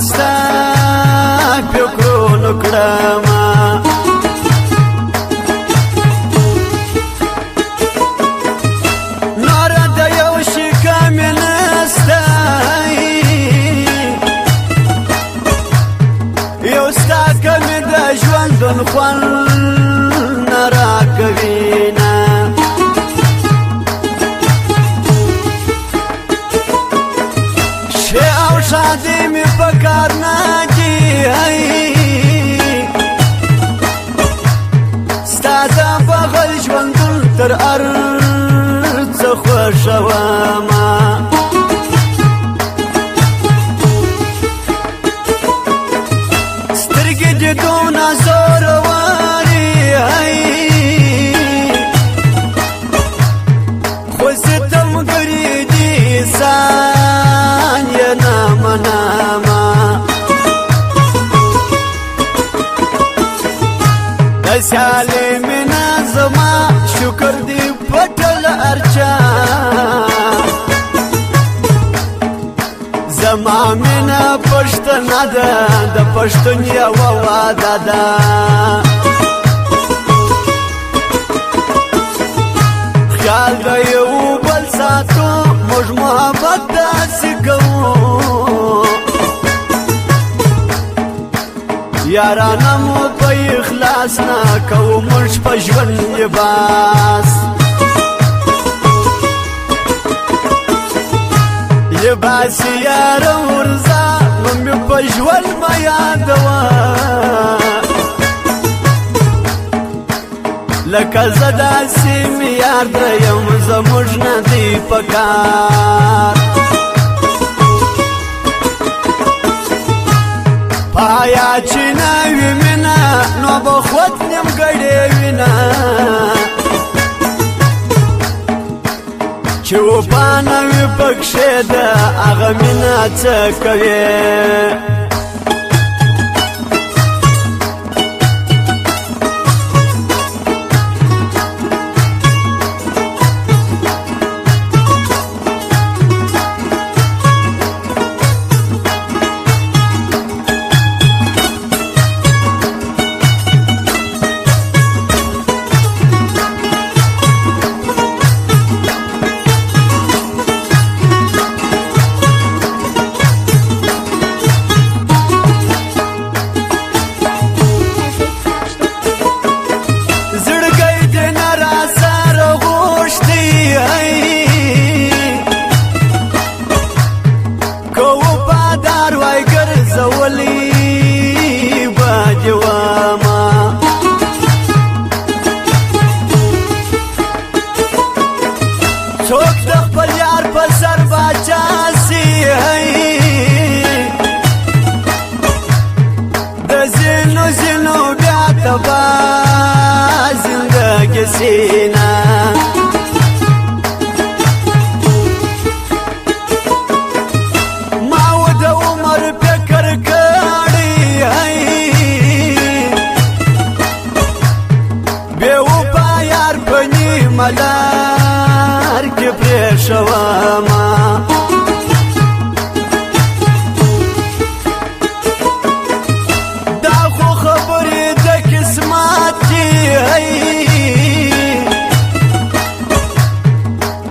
ستا فکرونو کړمه نوره د یو شي کمې نسته یو ستا کمې د ژوندون خوند نه راکوینه شه او شادي می پکار نه دي ستا د بغل ژوندون تر ارڅ خوښومه سترګې دې دونه زورورې خو زه تمګرې دي سان یې نه منمه د سیالې مینه زما شکر دې پټل ارچا زما مینه پښتنه ده د پښتون یوه واده ده خیال د یو بل ساتو موږ محبت داسې کوو یارانه مو په اخلاص نه کوو موږ په ژوند لباس لباس یار ورځه مې په ژوند ما یادوه لکه زه داسې مې یار دریم زموږ نه دی پکار پایا چې نه وي مینه نو به خود نیمګړې وینه چې وفا نه وي پکښې ده هغه مینه څه کوې څوک د خپل یار په سر باچا سي د ځینو ځینو بیا تبا زندګي سینا ما و د عمر فکر کړی بې وفا یار په نیمه لار کې پرېښومه دا خو خبرې د قسمت دي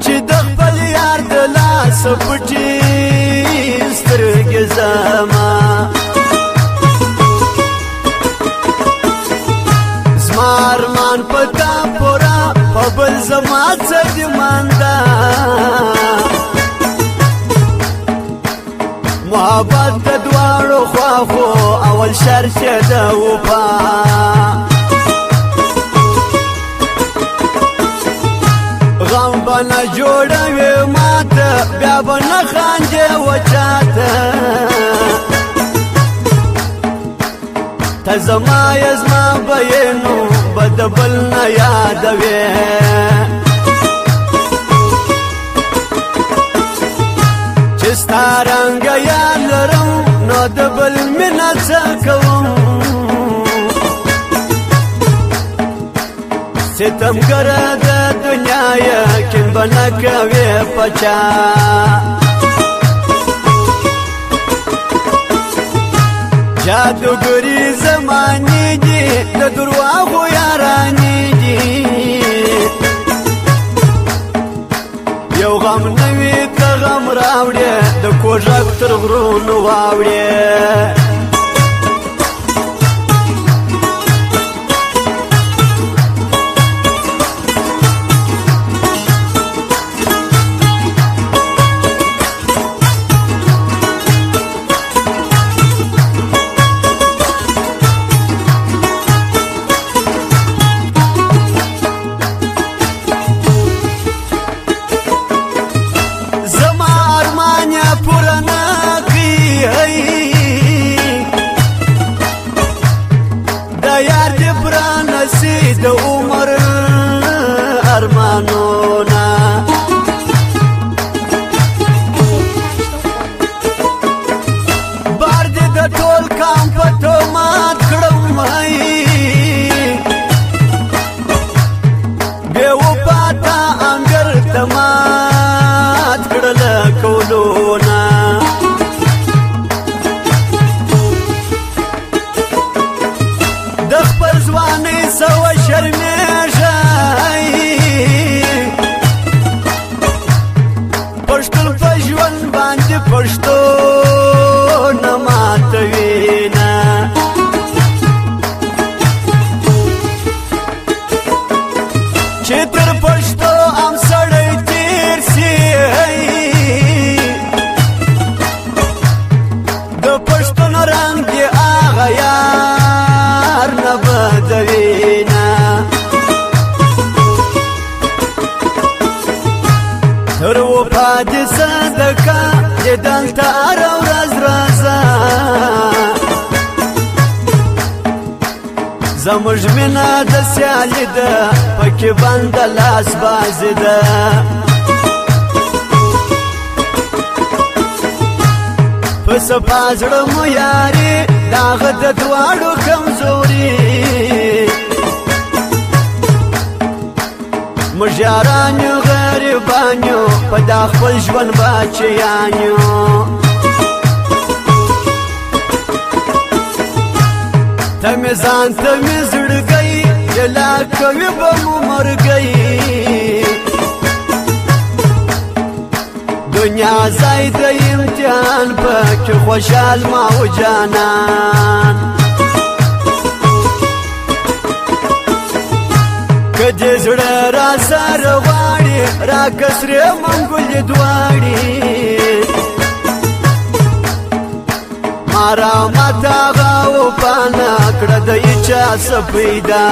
چې د خپل یار د لاسه پټې سترګې زما زما ارمان په تا پوره په بل زما څه دې مانده محبت د دواړو خواخو اول شرط یې د وفا غم به نه جوړوې ماته بیا به نه خاندې وچاته ته زما یې زما به یې نو به د بل نه یادوې چې ستا رنګه یاد لرم نو د بل مینه څه کوم ستمګره د دنیا یقین به نه کوې په چا جادوګري زمانې دي د درواغو یارانې دي یو غم نوي ته غم راوړې د کوژک تر غرونو واوړې د عمر ارمانونا بار دې د ټول کام په تومات کړم بې وفا تا انګر ته مات کړل کولونه د خپل ځوانۍ سوه شرمېږئ پښتون په ژوند باندې پښتو نه ماتوینه چې تر پښتو ام سړی تېر سي د پښتون رنګ دې هغه یار نه بدوینه تر وفا دې صدقه دې دلته هره ورځ راځه زموږ مینه د سیالي ده پکې بنده لاس بازي ده په صفا زړه مو یاري د هغه د دواړو کمزوري موږ یاران یو غریبان یو په دا خپل ژوند بچیان یو ته مې ځان ته مې زړګی ګیله کوي به مو مرګی دنیا ځای د امتحان پکې خوشحال ما و جانان که دې زړه را سره غواړي راکه سرې منګلې دواړي ما را ماته هغه وفا نه کړه د هېچا څه پیدا